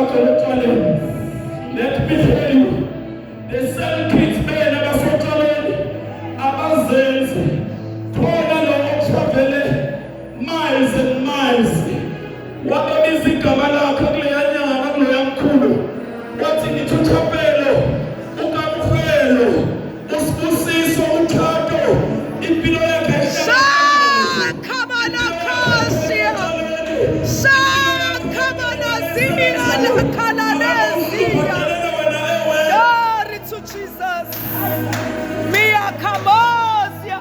Let me tell you, the same kids men abasokaleni abazenzi khona lo travel miles and miles wababiza igama lakho kuleya nyanga kuloya mkhulu wathi ngithuthapelo ukamfelo usibusiso uthatho impilo yakhe Glory to Jesus. Mia Kamosia.